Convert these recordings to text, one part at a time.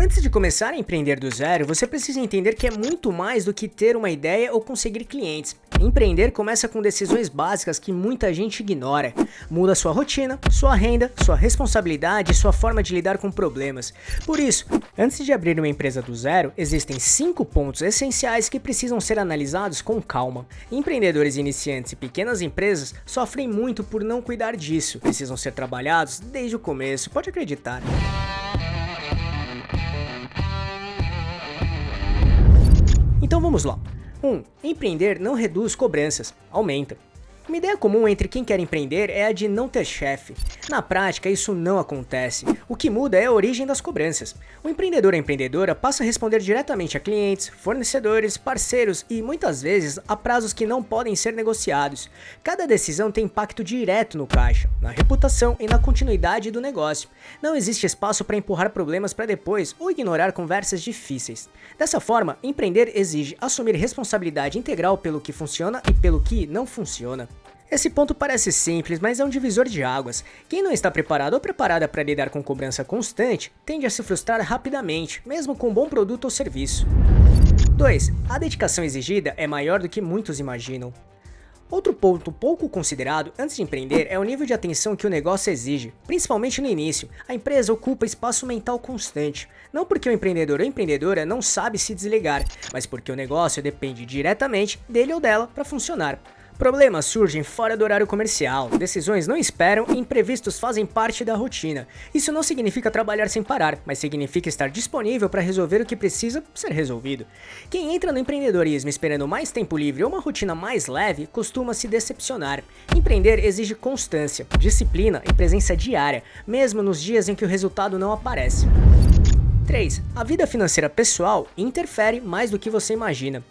Antes de começar a empreender do zero, você precisa entender que é muito mais do que ter uma ideia ou conseguir clientes. Empreender começa com decisões básicas que muita gente ignora. Muda sua rotina, sua renda, sua responsabilidade e sua forma de lidar com problemas. Por isso, antes de abrir uma empresa do zero, existem 5 pontos essenciais que precisam ser analisados com calma. Empreendedores iniciantes e pequenas empresas sofrem muito por não cuidar disso. Precisam ser trabalhados desde o começo, pode acreditar. Então vamos lá. 1. Empreender não reduz cobranças, aumenta. Uma ideia comum entre quem quer empreender é a de não ter chefe. Na prática, isso não acontece. O que muda é a origem das cobranças. O empreendedor ou empreendedora passa a responder diretamente a clientes, fornecedores, parceiros e, muitas vezes, a prazos que não podem ser negociados. Cada decisão tem impacto direto no caixa, na reputação e na continuidade do negócio. Não existe espaço para empurrar problemas para depois ou ignorar conversas difíceis. Dessa forma, empreender exige assumir responsabilidade integral pelo que funciona e pelo que não funciona. Esse ponto parece simples, mas é um divisor de águas. Quem não está preparado ou preparada para lidar com cobrança constante, tende a se frustrar rapidamente, mesmo com um bom produto ou serviço. 2. A dedicação exigida é maior do que muitos imaginam. Outro ponto pouco considerado antes de empreender é o nível de atenção que o negócio exige, principalmente no início. A empresa ocupa espaço mental constante, não porque o empreendedor ou empreendedora não sabe se desligar, mas porque o negócio depende diretamente dele ou dela para funcionar. Problemas surgem fora do horário comercial, decisões não esperam e imprevistos fazem parte da rotina. Isso não significa trabalhar sem parar, mas significa estar disponível para resolver o que precisa ser resolvido. Quem entra no empreendedorismo esperando mais tempo livre ou uma rotina mais leve costuma se decepcionar. Empreender exige constância, disciplina e presença diária, mesmo nos dias em que o resultado não aparece. 3. A vida financeira pessoal interfere mais do que você imagina.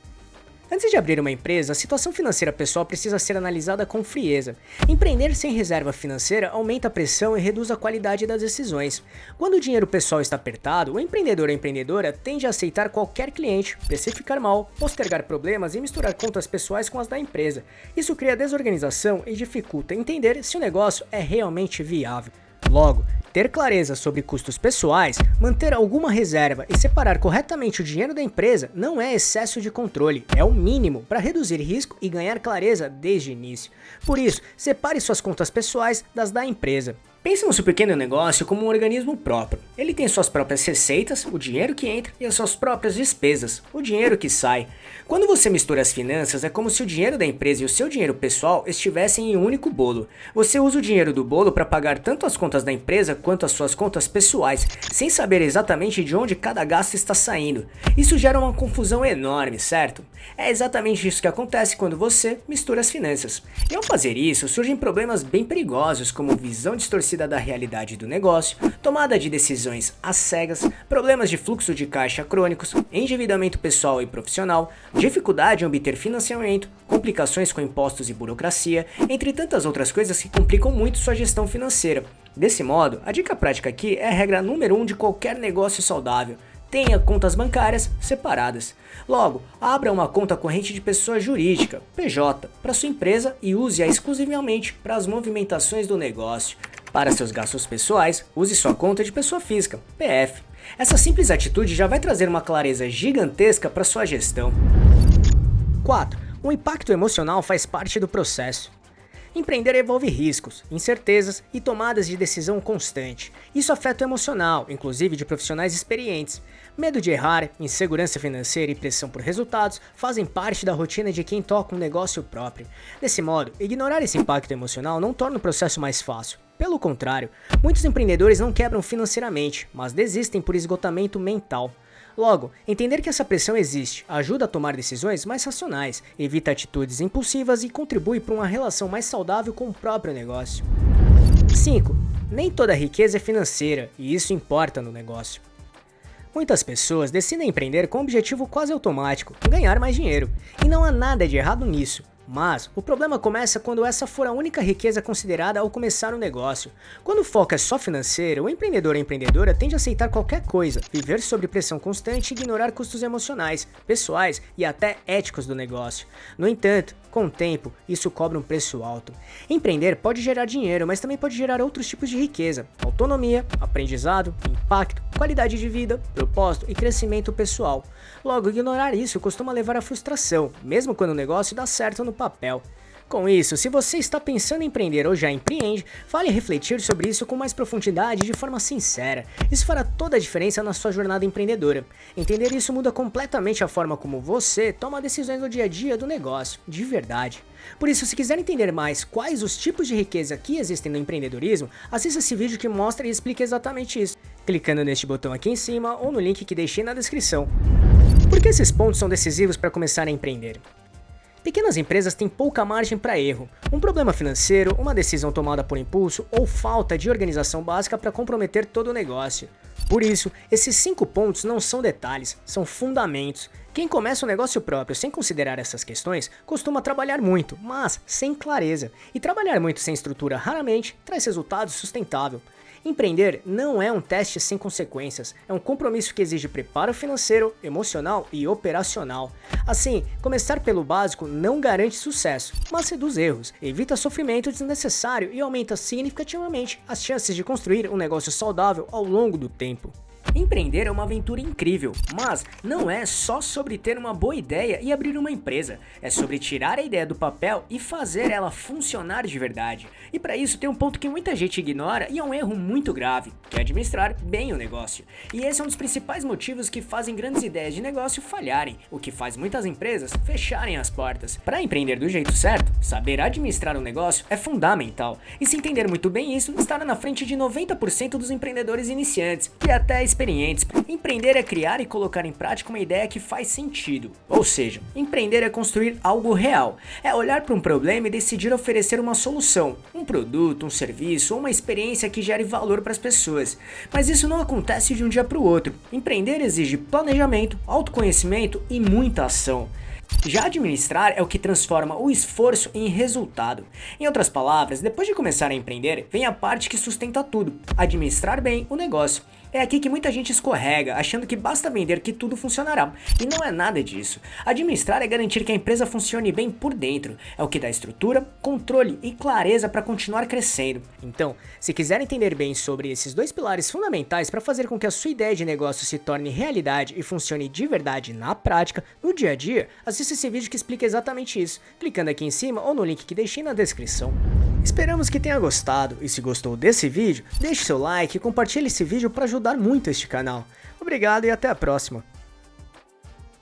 Antes de abrir uma empresa, a situação financeira pessoal precisa ser analisada com frieza. Empreender sem reserva financeira aumenta a pressão e reduz a qualidade das decisões. Quando o dinheiro pessoal está apertado, o empreendedor ou empreendedora tende a aceitar qualquer cliente, precificar mal, postergar problemas e misturar contas pessoais com as da empresa. Isso cria desorganização e dificulta entender se o negócio é realmente viável. Logo, ter clareza sobre custos pessoais, manter alguma reserva e separar corretamente o dinheiro da empresa não é excesso de controle, é o mínimo para reduzir risco e ganhar clareza desde o início. Por isso, separe suas contas pessoais das da empresa. Pense no seu pequeno negócio como um organismo próprio. Ele tem suas próprias receitas, o dinheiro que entra, e as suas próprias despesas, o dinheiro que sai. Quando você mistura as finanças, é como se o dinheiro da empresa e o seu dinheiro pessoal estivessem em um único bolo. Você usa o dinheiro do bolo para pagar tanto as contas da empresa quanto as suas contas pessoais, sem saber exatamente de onde cada gasto está saindo. Isso gera uma confusão enorme, certo? É exatamente isso que acontece quando você mistura as finanças. E ao fazer isso, surgem problemas bem perigosos, como visão distorcida da realidade do negócio, tomada de decisões às cegas, problemas de fluxo de caixa crônicos, endividamento pessoal e profissional, dificuldade em obter financiamento, complicações com impostos e burocracia, entre tantas outras coisas que complicam muito sua gestão financeira. Desse modo, a dica prática aqui é a regra número 1 de qualquer negócio saudável. Tenha contas bancárias separadas. Logo, abra uma conta corrente de pessoa jurídica, PJ, para sua empresa e use-a exclusivamente para as movimentações do negócio. Para seus gastos pessoais, use sua conta de pessoa física, PF. Essa simples atitude já vai trazer uma clareza gigantesca para sua gestão. 4. O impacto emocional faz parte do processo. Empreender envolve riscos, incertezas e tomadas de decisão constante. Isso afeta o emocional, inclusive de profissionais experientes. Medo de errar, insegurança financeira e pressão por resultados fazem parte da rotina de quem toca um negócio próprio. Desse modo, ignorar esse impacto emocional não torna o processo mais fácil. Pelo contrário, muitos empreendedores não quebram financeiramente, mas desistem por esgotamento mental. Logo, entender que essa pressão existe ajuda a tomar decisões mais racionais, evita atitudes impulsivas e contribui para uma relação mais saudável com o próprio negócio. 5. Nem toda riqueza é financeira, e isso importa no negócio. Muitas pessoas decidem empreender com um objetivo quase automático, ganhar mais dinheiro, e não há nada de errado nisso. Mas o problema começa quando essa for a única riqueza considerada ao começar um negócio. Quando o foco é só financeiro, o empreendedor ou empreendedora tende a aceitar qualquer coisa, viver sob pressão constante e ignorar custos emocionais, pessoais e até éticos do negócio. No entanto, Com o tempo, isso cobra um preço alto. Empreender pode gerar dinheiro, mas também pode gerar outros tipos de riqueza: autonomia, aprendizado, impacto, qualidade de vida, propósito e crescimento pessoal. Logo, ignorar isso costuma levar à frustração, mesmo quando o negócio dá certo no papel. Com isso, se você está pensando em empreender ou já empreende, vale refletir sobre isso com mais profundidade e de forma sincera. Isso fará toda a diferença na sua jornada empreendedora. Entender isso muda completamente a forma como você toma decisões no dia a dia do negócio, de verdade. Por isso, se quiser entender mais quais os tipos de riqueza que existem no empreendedorismo, assista esse vídeo que mostra e explica exatamente isso, clicando neste botão aqui em cima ou no link que deixei na descrição. Por que esses pontos são decisivos para começar a empreender? Pequenas empresas têm pouca margem para erro, um problema financeiro, uma decisão tomada por impulso ou falta de organização básica para comprometer todo o negócio. Por isso, esses 5 pontos não são detalhes, são fundamentos. Quem começa um negócio próprio sem considerar essas questões costuma trabalhar muito, mas sem clareza. E trabalhar muito sem estrutura raramente traz resultado sustentável. Empreender não é um teste sem consequências, é um compromisso que exige preparo financeiro, emocional e operacional. Assim, começar pelo básico não garante sucesso, mas reduz erros, evita sofrimento desnecessário e aumenta significativamente as chances de construir um negócio saudável ao longo do tempo. Empreender é uma aventura incrível, mas não é só sobre ter uma boa ideia e abrir uma empresa. É sobre tirar a ideia do papel e fazer ela funcionar de verdade. E para isso tem um ponto que muita gente ignora e é um erro muito grave, que é administrar bem o negócio. E esse é um dos principais motivos que fazem grandes ideias de negócio falharem, o que faz muitas empresas fecharem as portas. Para empreender do jeito certo, saber administrar um negócio é fundamental. E se entender muito bem isso, estará na frente de 90% dos empreendedores iniciantes e até experientes. Empreender é criar e colocar em prática uma ideia que faz sentido. Ou seja, empreender é construir algo real. É olhar para um problema e decidir oferecer uma solução, um produto, um serviço ou uma experiência que gere valor para as pessoas. Mas isso não acontece de um dia para o outro. Empreender exige planejamento, autoconhecimento e muita ação. Já administrar é o que transforma o esforço em resultado. Em outras palavras, depois de começar a empreender, vem a parte que sustenta tudo: administrar bem o negócio. É aqui que muita gente escorrega, achando que basta vender que tudo funcionará. E não é nada disso. Administrar é garantir que a empresa funcione bem por dentro. É o que dá estrutura, controle e clareza para continuar crescendo. Então, se quiser entender bem sobre esses 2 pilares fundamentais para fazer com que a sua ideia de negócio se torne realidade e funcione de verdade na prática, no dia a dia, assista esse vídeo que explica exatamente isso, clicando aqui em cima ou no link que deixei na descrição. Esperamos que tenha gostado, e se gostou desse vídeo, deixe seu like e compartilhe esse vídeo para ajudar muito este canal. Obrigado e até a próxima!